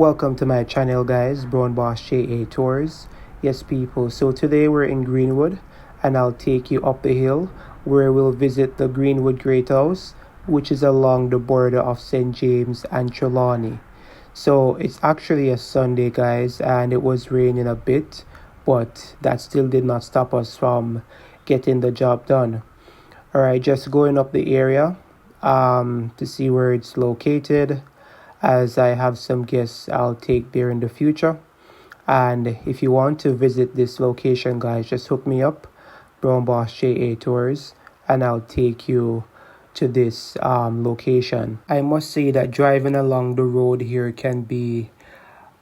Welcome to my channel, guys. Brown Boss JA Tours. Yes, people, so today we're in Greenwood and I'll take you up the hill where we'll visit the Greenwood Great House, which is along the border of St James and Trelawny. So it's actually a Sunday, guys, and it was raining a bit, but that still did not stop us from getting the job done. Alright, just going up the area to see where it's located, as I have some guests I'll take there in the future. And if you want to visit this location, guys, just hook me up, Brown Boss JA Tours, and I'll take you to this location. I must say that driving along the road here can be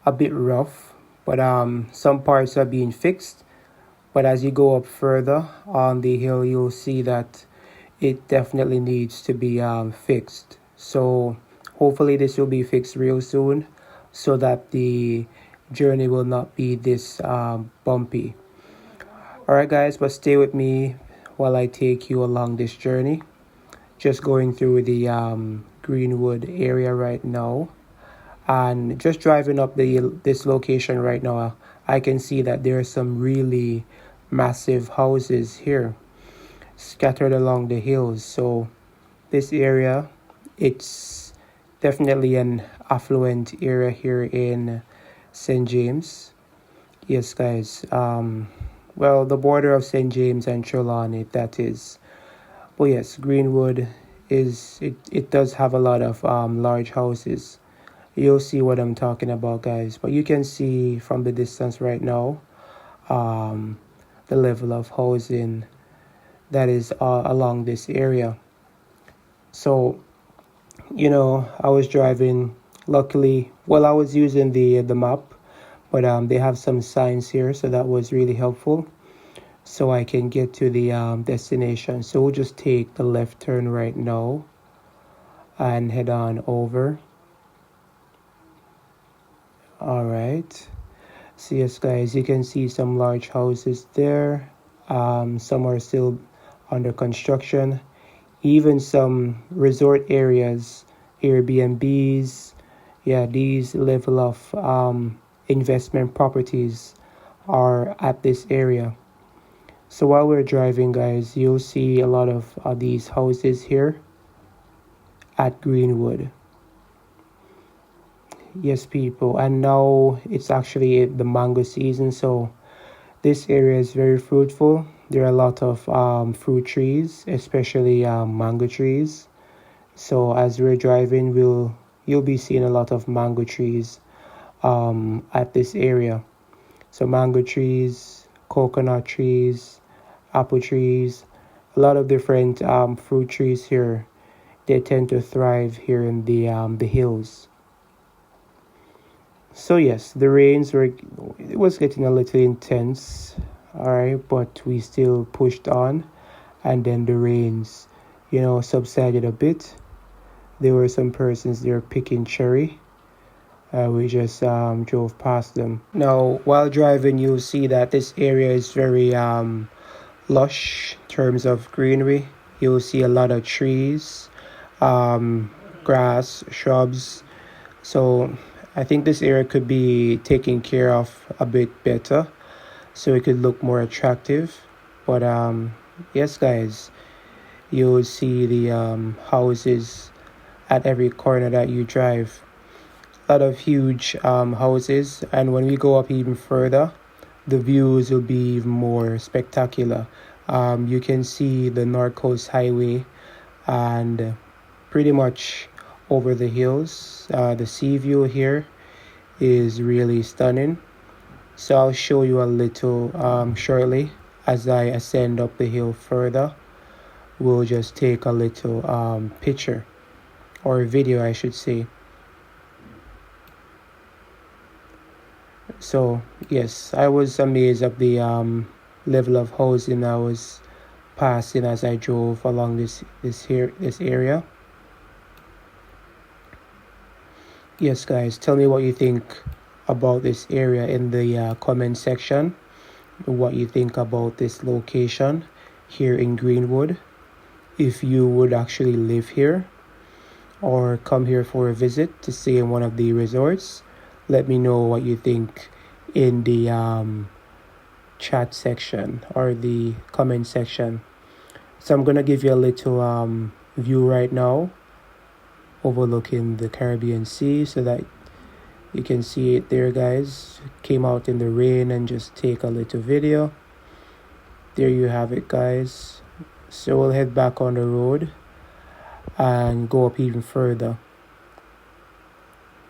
a bit rough, but some parts are being fixed. But as you go up further on the hill, you'll see that it definitely needs to be fixed. So hopefully this will be fixed real soon so that the journey will not be this bumpy. Alright, guys, but stay with me while I take you along this journey. Just going through the Greenwood area right now, and just driving up this location right now, I can see that there are some really massive houses here scattered along the hills. So this area, it's definitely an affluent area here in St. James. Yes, guys. Well, the border of St. James and Trelawny, that is. But yes, Greenwood it does have a lot of large houses. You'll see what I'm talking about, guys. But you can see from the distance right now the level of housing that is along this area. So, I was driving, luckily, well, I was using the map, but they have some signs here, so that was really helpful, so I can get to the destination. So we'll just take the left turn right now and head on over. All right. So yes, guys, you can see some large houses there. Some are still under construction. Even some resort areas, Airbnbs. Yeah, these level of investment properties are at this area. So while we're driving, guys, you'll see a lot of these houses here at Greenwood. Yes, people, and now it's actually the mango season, so this area is very fruitful. There are a lot of fruit trees, especially mango trees. So as we're driving, you'll be seeing a lot of mango trees at this area. So mango trees, coconut trees, apple trees, a lot of different fruit trees here. They tend to thrive here in the hills. So yes, the rains it was getting a little intense, all right, but we still pushed on, and then the rains, subsided a bit. There were some persons there picking cherry. We just drove past them. Now, while driving, you'll see that this area is very lush in terms of greenery. You'll see a lot of trees, grass, shrubs. So I think this area could be taken care of a bit better, so it could look more attractive. But yes, guys, you'll see the houses at every corner that you drive. A lot of huge houses, and when we go up even further, the views will be even more spectacular. You can see the North Coast Highway and pretty much over the hills. The sea view here is really stunning. So I'll show you a little shortly as I ascend up the hill further. We'll just take a little picture, or video I should say. So yes, I was amazed at the level of housing I was passing as I drove along this area. Yes, guys, tell me what you think about this area in the comment section. What you think about this location here in Greenwood. If you would actually live here or come here for a visit to stay in one of the resorts, let me know what you think in the chat section or the comment section. So I'm gonna give you a little view right now overlooking the Caribbean Sea so that you can see it there, guys. Came out in the rain and just take a little video. There you have it, guys. So we'll head back on the road and go up even further.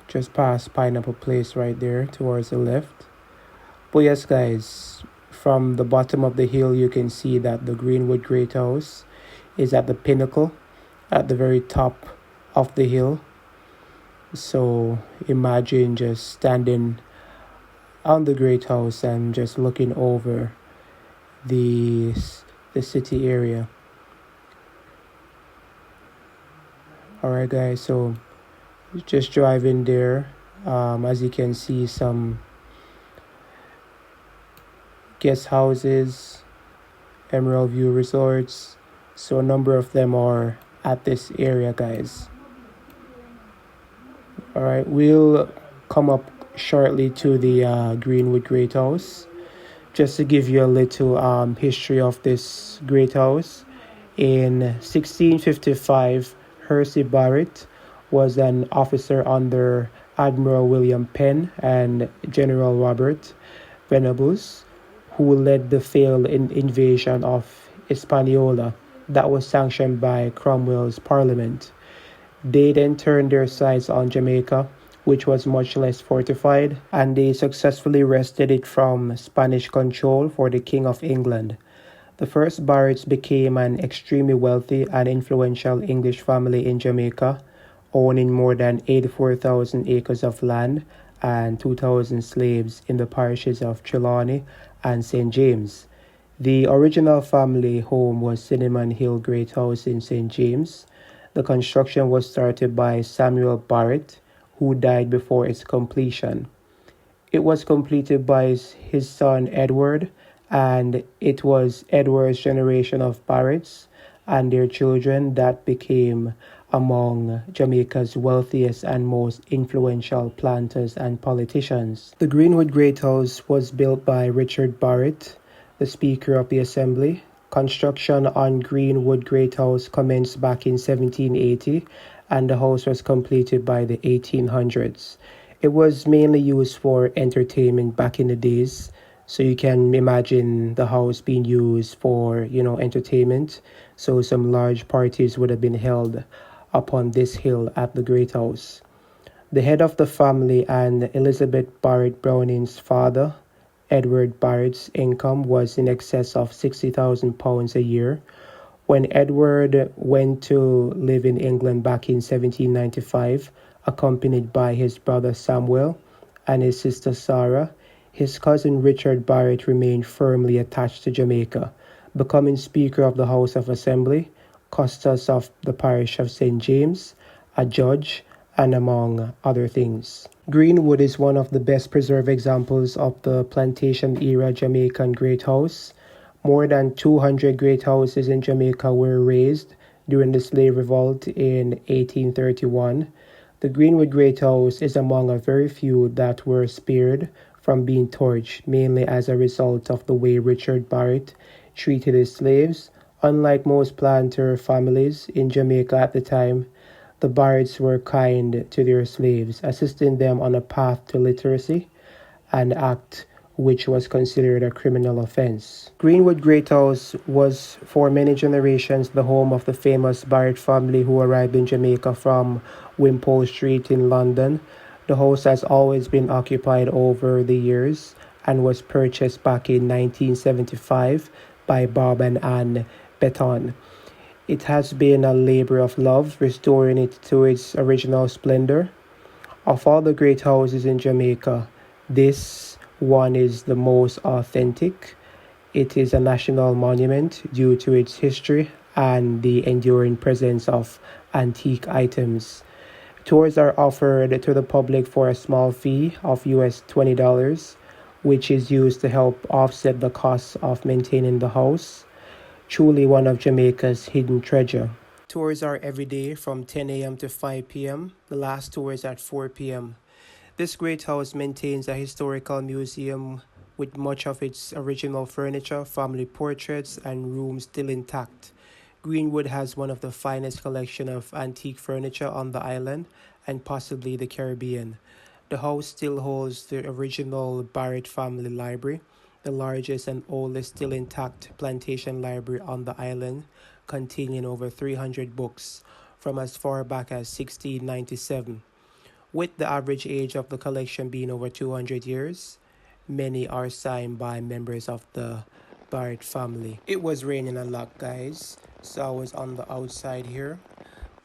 Just past Pineapple Place right there towards the left. But yes, guys, from the bottom of the hill you can see that the Greenwood Great House is at the pinnacle, at the very top of the hill. So imagine just standing on the Great House and just looking over the city area. Alright, guys, so just driving there. As you can see, some guest houses, Emerald View Resorts. So a number of them are at this area, guys. Alright, we'll come up shortly to the Greenwood Great House. Just to give you a little history of this great house. In 1655, Hersey Barrett was an officer under Admiral William Penn and General Robert Venables, who led the failed invasion of Hispaniola that was sanctioned by Cromwell's Parliament. They then turned their sights on Jamaica, which was much less fortified, and they successfully wrested it from Spanish control for the King of England. The first Barretts became an extremely wealthy and influential English family in Jamaica, owning more than 84,000 acres of land and 2,000 slaves in the parishes of Trelawny and St James. The original family home was Cinnamon Hill Great House in St James. The construction was started by Samuel Barrett, who died before its completion. It was completed by his son Edward, and it was Edward's generation of Barretts and their children that became among Jamaica's wealthiest and most influential planters and politicians. The Greenwood Great House was built by Richard Barrett, the Speaker of the Assembly. Construction on Greenwood Great House commenced back in 1780, and the house was completed by the 1800s. It was mainly used for entertainment back in the days, so you can imagine the house being used for, entertainment. So some large parties would have been held upon this hill at the Great House. The head of the family and Elizabeth Barrett Browning's father, Edward Barrett's income was in excess of £60,000 a year. When Edward went to live in England back in 1795, accompanied by his brother Samuel and his sister Sarah, his cousin Richard Barrett remained firmly attached to Jamaica, becoming Speaker of the House of Assembly, custos of the parish of St James, a judge, and among other things. Greenwood is one of the best preserved examples of the Plantation era Jamaican Great House. More than 200 great houses in Jamaica were razed during the slave revolt in 1831. The Greenwood Great House is among a very few that were spared from being torched, mainly as a result of the way Richard Barrett treated his slaves. Unlike most planter families in Jamaica at the time, the Barretts were kind to their slaves, assisting them on a path to literacy, an act which was considered a criminal offence. Greenwood Great House was for many generations the home of the famous Barrett family who arrived in Jamaica from Wimpole Street in London. The house has always been occupied over the years and was purchased back in 1975 by Bob and Ann Beton. It has been a labor of love, restoring it to its original splendor. Of all the great houses in Jamaica, this one is the most authentic. It is a national monument due to its history and the enduring presence of antique items. Tours are offered to the public for a small fee of US $20, which is used to help offset the costs of maintaining the house. Truly one of Jamaica's hidden treasure. Tours are every day from 10 a.m. to 5 p.m. The last tour is at 4 p.m. This great house maintains a historical museum with much of its original furniture, family portraits, and rooms still intact. Greenwood has one of the finest collection of antique furniture on the island and possibly the Caribbean. The house still holds the original Barrett family library, the largest and oldest still intact plantation library on the island, containing over 300 books from as far back as 1697. With the average age of the collection being over 200 years, many are signed by members of the Barrett family. It was raining a lot, guys, so I was on the outside here.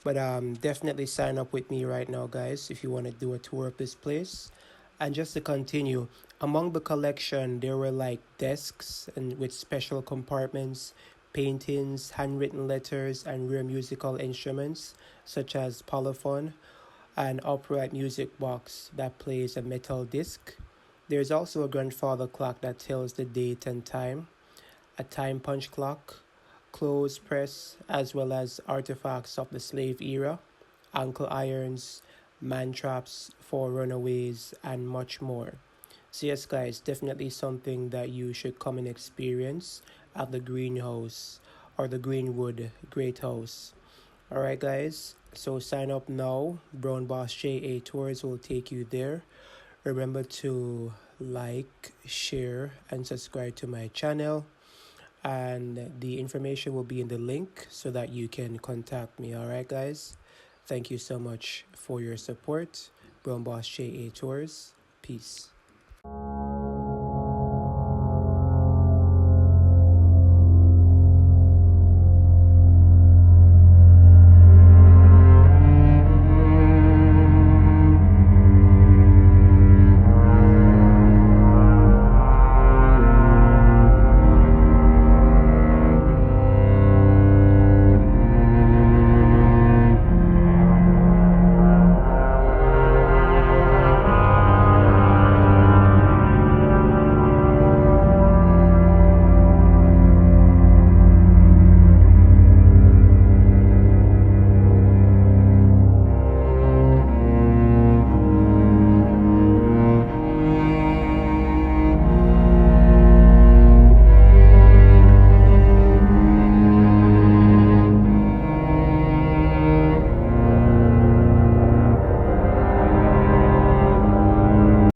But definitely sign up with me right now, guys, if you want to do a tour of this place. And just to continue, among the collection, there were like desks and with special compartments, paintings, handwritten letters, and rare musical instruments such as polyphone, an upright music box that plays a metal disc. There's also a grandfather clock that tells the date and time, a time punch clock, clothes press, as well as artifacts of the slave era, ankle irons, man traps for runaways, and much more. So yes, guys, definitely something that you should come and experience at the greenhouse or the Greenwood Great House. Alright, guys, so sign up now. Brown Boss JA Tours will take you there. Remember to like, share, and subscribe to my channel. And the information will be in the link so that you can contact me. Alright, guys, thank you so much for your support. Brown Boss JA Tours. Peace.